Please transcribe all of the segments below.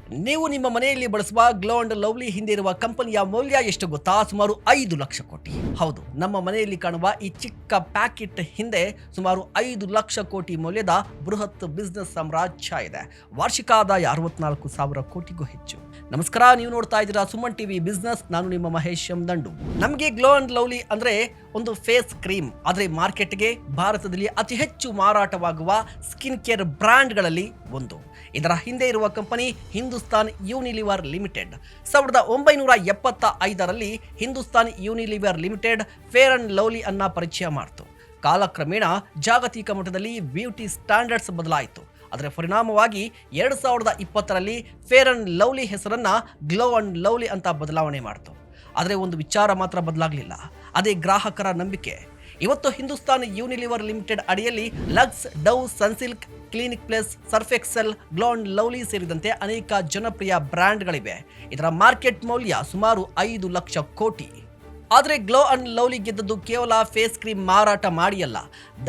ನೀವು ನಿಮ್ಮ ಮನೆಯಲ್ಲಿ ಬಳಸುವ ಗ್ಲೋ ಅಂಡ್ ಲವ್ಲಿ ಹಿಂದೆ ಇರುವ ಕಂಪನಿಯ ಮೌಲ್ಯ ಎಷ್ಟು ಗೊತ್ತಾ? ಸುಮಾರು 5 ಲಕ್ಷ ಕೋಟಿ. ಹೌದು, ನಮ್ಮ ಮನೆಯಲ್ಲಿ ಕಾಣುವ ಈ ಚಿಕ್ಕ ಪ್ಯಾಕೆಟ್ ಹಿಂದೆ ಸುಮಾರು 5 ಲಕ್ಷ ಕೋಟಿ ಮೌಲ್ಯದ ಬೃಹತ್ ಬಿಸ್ನೆಸ್ ಸಾಮ್ರಾಜ್ಯ ಇದೆ. ವಾರ್ಷಿಕ ಆದಾಯ 64,000 ಕೋಟಿಗೂ ಹೆಚ್ಚು. ನಮಸ್ಕಾರ, ನೀವು ನೋಡ್ತಾ ಇದ್ದೀರಾ ಸುಮನ್ ಟಿವಿ ಬಿಸ್ನೆಸ್. ನಾನು ನಿಮ್ಮ ಮಹೇಶ್ ಎಂ ದಂಡು. ನಮಗೆ ಗ್ಲೋ ಅಂಡ್ ಲವ್ಲಿ ಅಂದ್ರೆ ಒಂದು ಫೇಸ್ ಕ್ರೀಮ್. ಆದರೆ ಮಾರ್ಕೆಟ್ಗೆ ಭಾರತದಲ್ಲಿ ಅತಿ ಹೆಚ್ಚು ಮಾರಾಟವಾಗುವ ಸ್ಕಿನ್ ಕೇರ್ ಬ್ರ್ಯಾಂಡ್ಗಳಲ್ಲಿ ಒಂದು. ಇದರ ಹಿಂದೆ ಇರುವ ಕಂಪನಿ ಹಿಂದೂಸ್ತಾನ್ ಯೂನಿಲಿವರ್ ಲಿಮಿಟೆಡ್. 1975ರಲ್ಲಿ Hindustan Unilever limited fair and lovely ಅನ್ನ ಪರಿಚಯ ಮಾಡಿತು. ಕಾಲಕ್ರಮೇಣ ಜಾಗತಿಕ ಮಟ್ಟದಲ್ಲಿ ಬ್ಯೂಟಿ ಸ್ಟ್ಯಾಂಡರ್ಡ್ಸ್ ಬದಲಾಯಿತು. ಅದರ ಪರಿಣಾಮವಾಗಿ 2020ರಲ್ಲಿ ಫೇರ್ ಅಂಡ್ ಲವ್ಲಿ ಹೆಸರನ್ನ ಗ್ಲೋ ಅಂಡ್ ಲವ್ಲಿ ಅಂತ ಬದಲಾವಣೆ ಮಾಡಿತು. ಆದರೆ ಒಂದು ವಿಚಾರ ಮಾತ್ರ ಬದಲಾಗಲಿಲ್ಲ, ಅದೇ ಗ್ರಾಹಕರ ನಂಬಿಕೆ. ಇವತ್ತು ಹಿಂದೂಸ್ತಾನ್ ಯೂನಿಲಿವರ್ ಲಿಮಿಟೆಡ್ ಅಡಿಯಲ್ಲಿ Lux, Dove, Sunsilk, Clinic Plus, Surf Excel, Glow and Lovely ಸೇರಿದಂತೆ ಅನೇಕ ಜನಪ್ರಿಯ ಬ್ರ್ಯಾಂಡ್ಗಳಿವೆ. ಇದರ ಮಾರ್ಕೆಟ್ ಮೌಲ್ಯ ಸುಮಾರು 5 ಲಕ್ಷ ಕೋಟಿ. ಆದರೆ ಗ್ಲೋ ಅಂಡ್ ಲವ್ಲಿ ಗೆದ್ದದ್ದು ಕೇವಲ ಫೇಸ್ ಕ್ರೀಮ್ ಮಾರಾಟ ಮಾಡಿ ಅಲ್ಲ,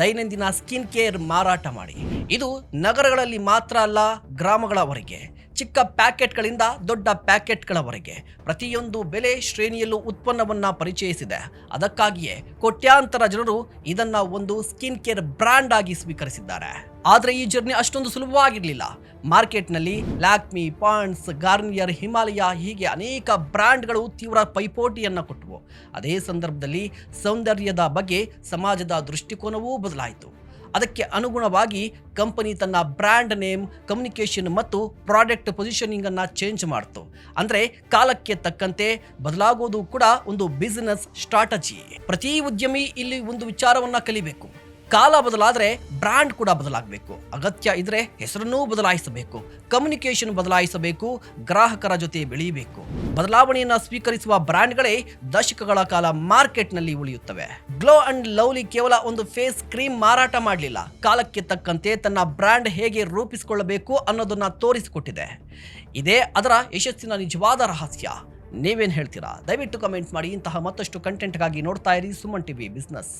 ದೈನಂದಿನ ಸ್ಕಿನ್ ಕೇರ್ ಮಾರಾಟ ಮಾಡಿ. ಇದು ನಗರಗಳಲ್ಲಿ ಮಾತ್ರ ಅಲ್ಲ, ಗ್ರಾಮಗಳವರೆಗೆ, ಚಿಕ್ಕ ಪ್ಯಾಕೆಟ್ಗಳಿಂದ ದೊಡ್ಡ ಪ್ಯಾಕೆಟ್ಗಳವರೆಗೆ ಪ್ರತಿಯೊಂದು ಬೆಲೆ ಶ್ರೇಣಿಯಲ್ಲೂ ಉತ್ಪನ್ನವನ್ನ ಪರಿಚಯಿಸಿದೆ. ಅದಕ್ಕಾಗಿಯೇ ಕೋಟ್ಯಾಂತರ ಜನರು ಇದನ್ನ ಒಂದು ಸ್ಕಿನ್ ಕೇರ್ ಬ್ರ್ಯಾಂಡ್ ಆಗಿ ಸ್ವೀಕರಿಸಿದ್ದಾರೆ. ಆದರೆ ಈ ಜರ್ನಿ ಅಷ್ಟೊಂದು ಸುಲಭವಾಗಿರಲಿಲ್ಲ. ಮಾರ್ಕೆಟ್ನಲ್ಲಿ ಲ್ಯಾಕ್ಮಿ, ಪಾಂಡ್ಸ್, ಗಾರ್ನಿಯರ್, ಹಿಮಾಲಯ ಹೀಗೆ ಅನೇಕ ಬ್ರ್ಯಾಂಡ್ಗಳು ತೀವ್ರ ಪೈಪೋಟಿಯನ್ನು ಕೊಟ್ಟವು. ಅದೇ ಸಂದರ್ಭದಲ್ಲಿ ಸೌಂದರ್ಯದ ಬಗ್ಗೆ ಸಮಾಜದ ದೃಷ್ಟಿಕೋನವೂ ಬದಲಾಯಿತು. ಅದಕ್ಕೆ ಅನುಗುಣವಾಗಿ ಕಂಪನಿ ತನ್ನ ಬ್ರ್ಯಾಂಡ್ ನೇಮ್, ಕಮ್ಯುನಿಕೇಷನ್ ಮತ್ತು ಪ್ರಾಡಕ್ಟ್ ಪೊಸಿಷನಿಂಗ್ ಅನ್ನ ಚೇಂಜ್ ಮಾಡ್ತು. ಅಂದ್ರೆ ಕಾಲಕ್ಕೆ ತಕ್ಕಂತೆ ಬದಲಾಗೋದು ಕೂಡ ಒಂದು ಬಿಸಿನೆಸ್ ಸ್ಟ್ರಾಟಜಿ. ಪ್ರತಿ ಉದ್ಯಮಿ ಇಲ್ಲಿ ಒಂದು ವಿಚಾರವನ್ನ ಕಲಿಬೇಕು. ಕಾಲ ಬದಲಾದ್ರೆ ಬ್ರ್ಯಾಂಡ್ ಕೂಡ ಬದಲಾಗಬೇಕು. ಅಗತ್ಯ ಇದ್ರೆ ಹೆಸರನ್ನೂ ಬದಲಾಯಿಸಬೇಕು, ಕಮ್ಯುನಿಕೇಷನ್ ಬದಲಾಯಿಸಬೇಕು, ಗ್ರಾಹಕರ ಜೊತೆ ಬೆಳೆಯಬೇಕು. ಬದಲಾವಣೆಯನ್ನ ಸ್ವೀಕರಿಸುವ ಬ್ರ್ಯಾಂಡ್ಗಳೇ ದಶಕಗಳ ಕಾಲ ಮಾರ್ಕೆಟ್ನಲ್ಲಿ ಉಳಿಯುತ್ತವೆ. ಗ್ಲೋ ಅಂಡ್ ಲವ್ಲಿ ಕೇವಲ ಒಂದು ಫೇಸ್ ಕ್ರೀಮ್ ಮಾರಾಟ ಮಾಡಲಿಲ್ಲ, ಕಾಲಕ್ಕೆ ತಕ್ಕಂತೆ ತನ್ನ ಬ್ರ್ಯಾಂಡ್ ಹೇಗೆ ರೂಪಿಸಿಕೊಳ್ಳಬೇಕು ಅನ್ನೋದನ್ನ ತೋರಿಸಿಕೊಟ್ಟಿದೆ. ಇದೇ ಅದರ ಯಶಸ್ಸಿನ ನಿಜವಾದ ರಹಸ್ಯ. ನೀವೇನು ಹೇಳ್ತೀರಾ? ದಯವಿಟ್ಟು ಕಮೆಂಟ್ ಮಾಡಿ. ಇಂತಹ ಮತ್ತಷ್ಟು ಕಂಟೆಂಟ್ಗಾಗಿ ನೋಡ್ತಾ ಇರಿ ಸುಮನ್ ಟಿವಿ ಬಿಸ್ನೆಸ್.